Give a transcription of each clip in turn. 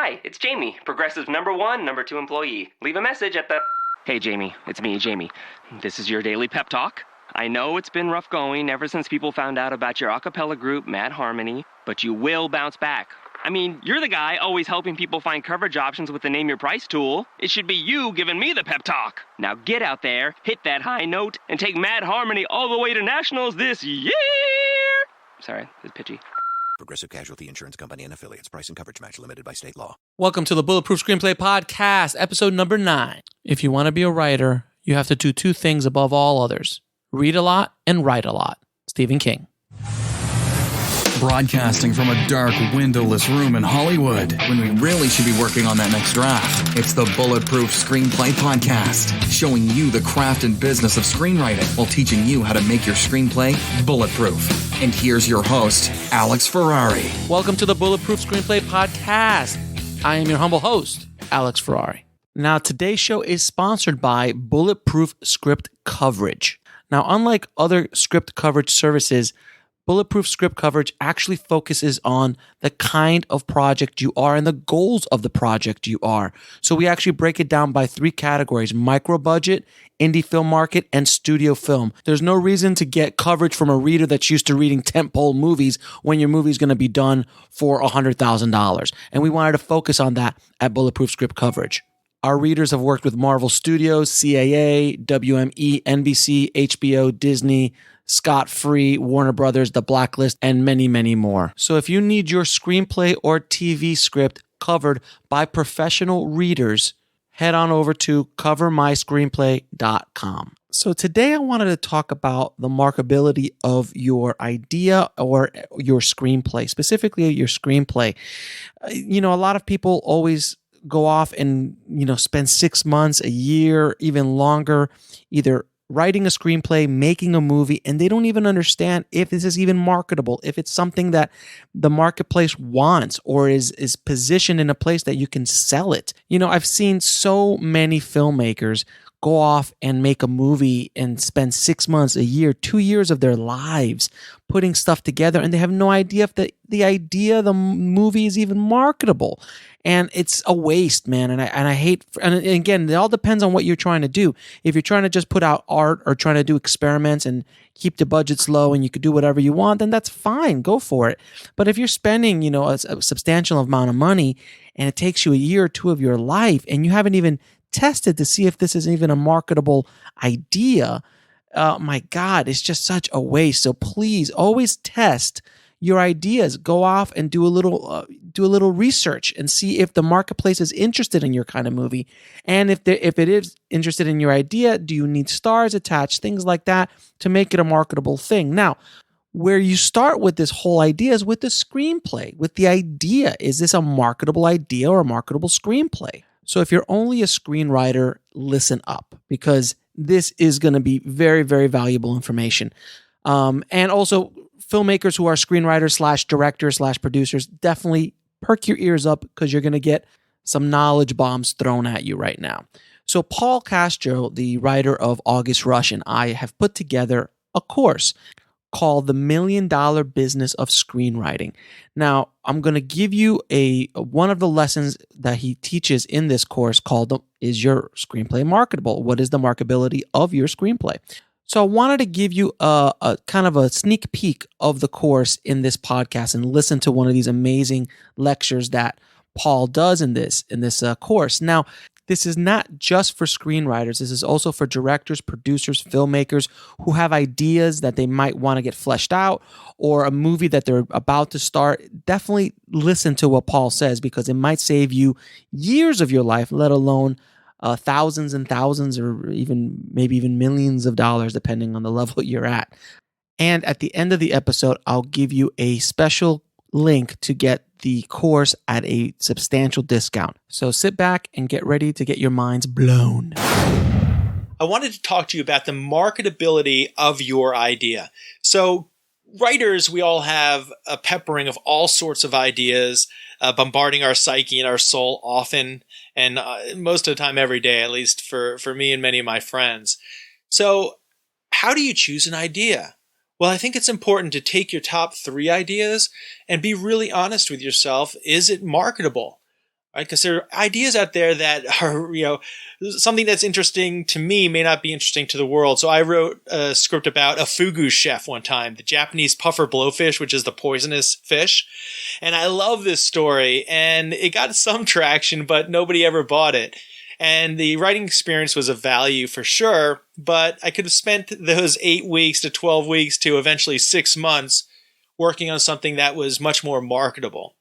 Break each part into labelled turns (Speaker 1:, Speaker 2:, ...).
Speaker 1: Hi, it's Jamie, Progressive #1, #2 employee. Leave a message at the... Hey, Jamie, it's me, Jamie. This is your daily pep talk. I know it's been rough going ever since people found out about your a cappella group, Mad Harmony, but you will bounce back. I mean, you're the guy always helping people find coverage options with the Name Your Price tool. It should be you giving me the pep talk. Now get out there, hit that high note, and take Mad Harmony all the way to nationals this year! Sorry, it's pitchy.
Speaker 2: Progressive Casualty Insurance Company and Affiliates. Price and coverage match limited by state law.
Speaker 3: Welcome to the Bulletproof Screenplay Podcast, episode number 9. If you want to be a writer, you have to do 2 things above all others. Read a lot and write a lot. Stephen King.
Speaker 4: Broadcasting from a dark, windowless room in Hollywood when we really should be working on that next draft. It's the Bulletproof Screenplay Podcast, showing you the craft and business of screenwriting while teaching you how to make your screenplay bulletproof. And here's your host, Alex Ferrari.
Speaker 3: Welcome to the Bulletproof Screenplay Podcast. I am your humble host, Alex Ferrari. Now, today's show is sponsored by Bulletproof Script Coverage. Now, unlike other script coverage services, Bulletproof Script Coverage actually focuses on the kind of project you are and the goals of the project you are. So we actually break it down by 3 categories: micro budget, indie film market, and studio film. There's no reason to get coverage from a reader that's used to reading tentpole movies when your movie is going to be done for $100,000. And we wanted to focus on that at Bulletproof Script Coverage. Our readers have worked with Marvel Studios, CAA, WME, NBC, HBO, Disney, Scott Free, Warner Brothers, The Blacklist, and many, many more. So if you need your screenplay or TV script covered by professional readers, head on over to covermyscreenplay.com. So today I wanted to talk about the marketability of your idea or your screenplay, specifically your screenplay. A lot of people always go off and, spend 6 months, a year, even longer, either writing a screenplay, making a movie, and they don't even understand if this is even marketable, if it's something that the marketplace wants or is positioned in a place that you can sell it. I've seen so many filmmakers go off and make a movie and spend 6 months, a year, 2 years of their lives putting stuff together, and they have no idea if the movie is even marketable. And it's a waste, man. And I hate, and again, it all depends on what you're trying to do. If you're trying to just put out art or trying to do experiments and keep the budgets low and you could do whatever you want, then that's fine. Go for it. But if you're spending, a substantial amount of money and it takes you a year or 2 of your life and you haven't even tested to see if this is even a marketable idea, my God, it's just such a waste. So please always test your ideas. Go off and do a little research and see if the marketplace is interested in your kind of movie. And if it is interested in your idea, do you need stars attached, things like that to make it a marketable thing? Now, where you start with this whole idea is with the screenplay, with the idea. Is this a marketable idea or a marketable screenplay? So if you're only a screenwriter, listen up, because this is going to be very, very valuable information. And also, filmmakers who are screenwriters / directors / producers, definitely perk your ears up because you're going to get some knowledge bombs thrown at you right now. So Paul Castro, the writer of August Rush, and I have put together a course called The $1 Million Business of Screenwriting. Now, I'm going to give you one of the lessons that he teaches in this course called Is Your Screenplay Marketable? What is the marketability of your screenplay? So I wanted to give you a kind of a sneak peek of the course in this podcast and listen to one of these amazing lectures that Paul does in this course. Now, this is not just for screenwriters. This is also for directors, producers, filmmakers who have ideas that they might want to get fleshed out or a movie that they're about to start. Definitely listen to what Paul says because it might save you years of your life, let alone thousands and thousands or maybe even millions of dollars, depending on the level you're at. And at the end of the episode, I'll give you a special link to get the course at a substantial discount. So sit back and get ready to get your minds blown.
Speaker 5: I wanted to talk to you about the marketability of your idea. So writers, we all have a peppering of all sorts of ideas, bombarding our psyche and our soul often, and most of the time every day, at least for me and many of my friends. So how do you choose an idea? Well, I think it's important to take your top 3 ideas and be really honest with yourself. Is it marketable? right? Because there are ideas out there that are, something that's interesting to me may not be interesting to the world. So I wrote a script about a fugu chef one time, the Japanese puffer blowfish, which is the poisonous fish. And I love this story, and it got some traction, but nobody ever bought it. And the writing experience was of value for sure, but I could have spent those 8 weeks to 12 weeks to eventually 6 months working on something that was much more marketable.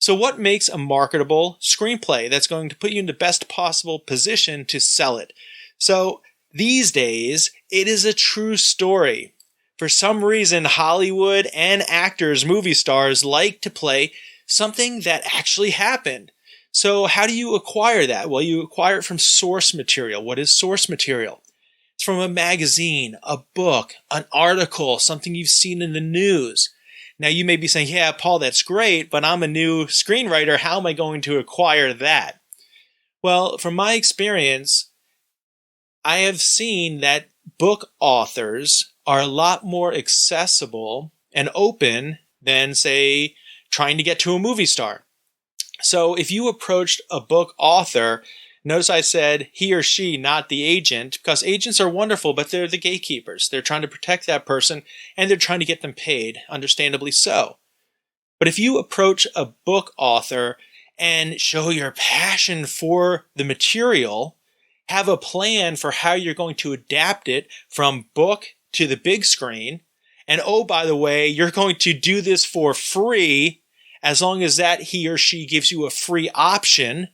Speaker 5: So what makes a marketable screenplay that's going to put you in the best possible position to sell it? So these days, it is a true story. For some reason, Hollywood and actors, movie stars like to play something that actually happened. So how do you acquire that? Well, you acquire it from source material. What is source material? It's from a magazine, a book, an article, something you've seen in the news. Now, you may be saying, yeah, Paul, that's great, but I'm a new screenwriter. How am I going to acquire that? Well, from my experience, I have seen that book authors are a lot more accessible and open than, say, trying to get to a movie star. So if you approached a book author, notice I said he or she, not the agent, because agents are wonderful, but they're the gatekeepers. They're trying to protect that person, and they're trying to get them paid, understandably so. But if you approach a book author and show your passion for the material, have a plan for how you're going to adapt it from book to the big screen, and oh, by the way, you're going to do this for free, as long as that he or she gives you a free option,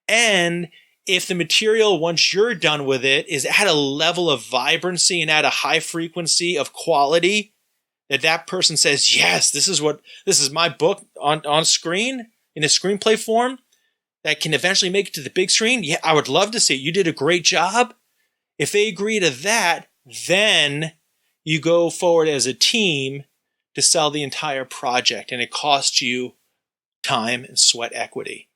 Speaker 5: and if the material, once you're done with it, is at a level of vibrancy and at a high frequency of quality, that person says, yes, this is my book on screen in a screenplay form that can eventually make it to the big screen. Yeah, I would love to see it. You did a great job. If they agree to that, then you go forward as a team to sell the entire project, and it costs you time and sweat equity.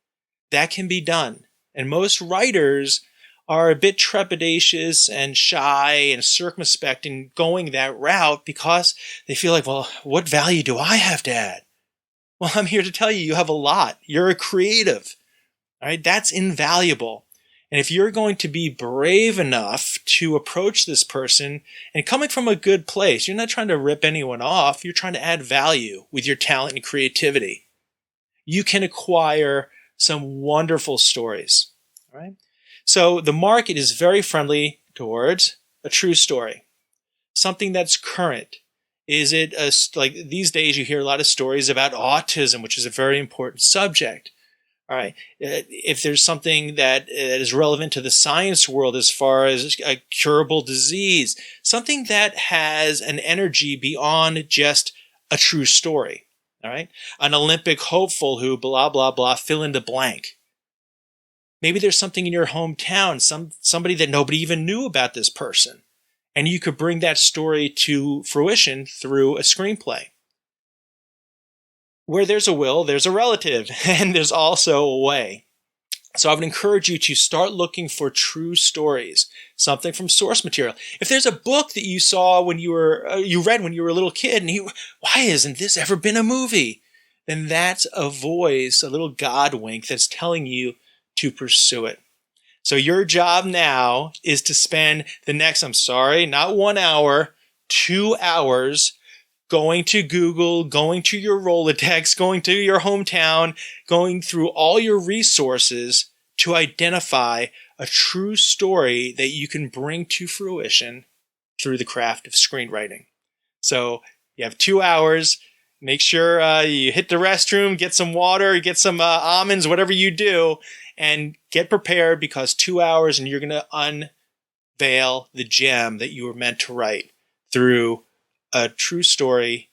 Speaker 5: That can be done. And most writers are a bit trepidatious and shy and circumspect in going that route because they feel like, well, what value do I have to add? Well, I'm here to tell you, you have a lot. You're a creative. All right? That's invaluable. And if you're going to be brave enough to approach this person and coming from a good place, you're not trying to rip anyone off. You're trying to add value with your talent and creativity. You can acquire some wonderful stories. All right. So the market is very friendly towards a true story, something that's current. Is it like these days you hear a lot of stories about autism, which is a very important subject. All right. If there's something that is relevant to the science world as far as a curable disease, something that has an energy beyond just a true story. All right. An Olympic hopeful who blah, blah, blah, fill in the blank. Maybe there's something in your hometown, somebody that nobody even knew about this person. And you could bring that story to fruition through a screenplay. Where there's a will, there's a relative, and there's also a way. So I would encourage you to start looking for true stories, something from source material. If there's a book that you saw when you read when you were a little kid, and why hasn't this ever been a movie? Then that's a voice, a little God wink that's telling you to pursue it. So your job now is to spend the next, not 1 hour, 2 hours going to Google, going to your Rolodex, going to your hometown, going through all your resources to identify a true story that you can bring to fruition through the craft of screenwriting. So you have 2 hours. Make sure you hit the restroom, get some water, get some almonds, whatever you do, and get prepared because 2 hours and you're going to unveil the gem that you were meant to write through a true story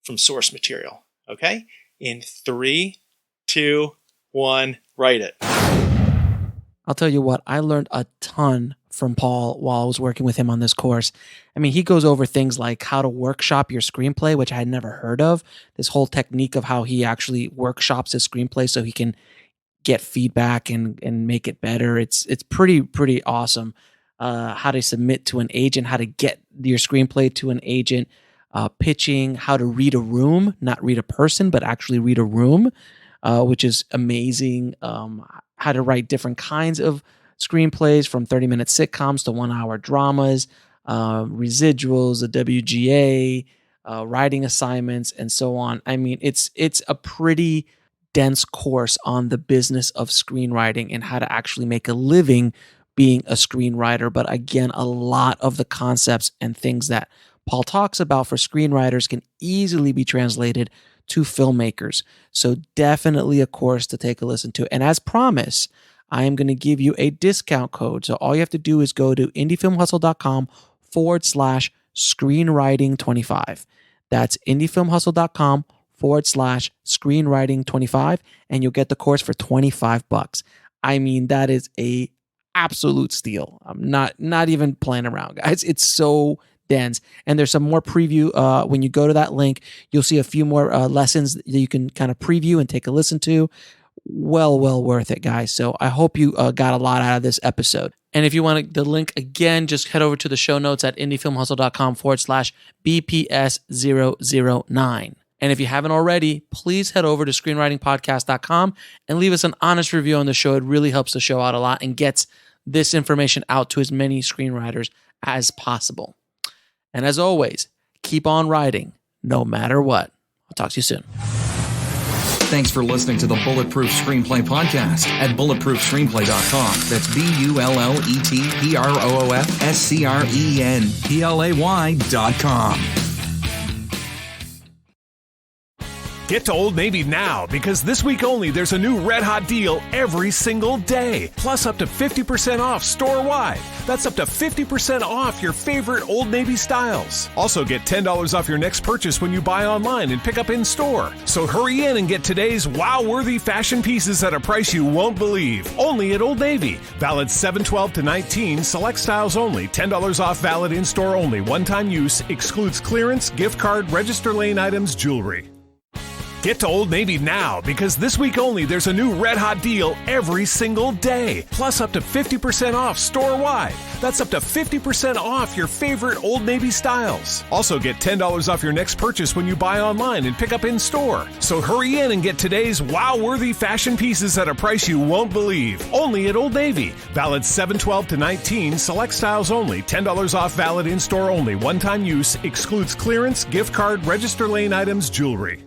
Speaker 5: from source material. Okay? In 3, 2, 1, write it.
Speaker 3: I'll tell you what, I learned a ton from Paul while I was working with him on this course. I mean, he goes over things like how to workshop your screenplay, which I had never heard of. This whole technique of how he actually workshops his screenplay so he can get feedback and make it better. It's pretty awesome. How to submit to an agent, how to get your screenplay to an agent, pitching, how to read a room, not read a person, but actually read a room. which is amazing. How to write different kinds of screenplays, from 30-minute sitcoms to 1-hour dramas, residuals, a WGA, writing assignments, and so on. I mean, it's a pretty dense course on the business of screenwriting and how to actually make a living being a screenwriter. But again, a lot of the concepts and things that Paul talks about for screenwriters can easily be translated to filmmakers. So definitely a course to take a listen to. And as promised, I am going to give you a discount code. So all you have to do is go to indiefilmhustle.com/screenwriting25. That's indiefilmhustle.com/screenwriting25, and you'll get the course for $25. I mean, that is a absolute steal. I'm not even playing around, guys. It's so dense. And there's some more preview. When you go to that link, you'll see a few more lessons that you can kind of preview and take a listen to. Well worth it, guys. So I hope you got a lot out of this episode. And if you want the link again, just head over to the show notes at indiefilmhustle.com/BPS009. And if you haven't already, please head over to screenwritingpodcast.com and leave us an honest review on the show. It really helps the show out a lot and gets this information out to as many screenwriters as possible. And as always, keep on writing, no matter what. I'll talk to you soon.
Speaker 4: Thanks for listening to the Bulletproof Screenplay podcast at bulletproofscreenplay.com. That's BULLETPROOFSCRENPLAY.com.
Speaker 6: Get to Old Navy now, because this week only there's a new red hot deal every single day. Plus up to 50% off store-wide. That's up to 50% off your favorite Old Navy styles. Also get $10 off your next purchase when you buy online and pick up in store. So hurry in and get today's wow-worthy fashion pieces at a price you won't believe. Only at Old Navy. Valid 7/12-19, select styles only. $10 off valid in store only. One-time use, excludes clearance, gift card, register lane items, jewelry. Get to Old Navy now, because this week only there's a new red hot deal every single day. Plus up to 50% off store-wide. That's up to 50% off your favorite Old Navy styles. Also get $10 off your next purchase when you buy online and pick up in store. So hurry in and get today's wow-worthy fashion pieces at a price you won't believe. Only at Old Navy. Valid 7/12-19, select styles only. $10 off valid in store only. One-time use, excludes clearance, gift card, register lane items, jewelry.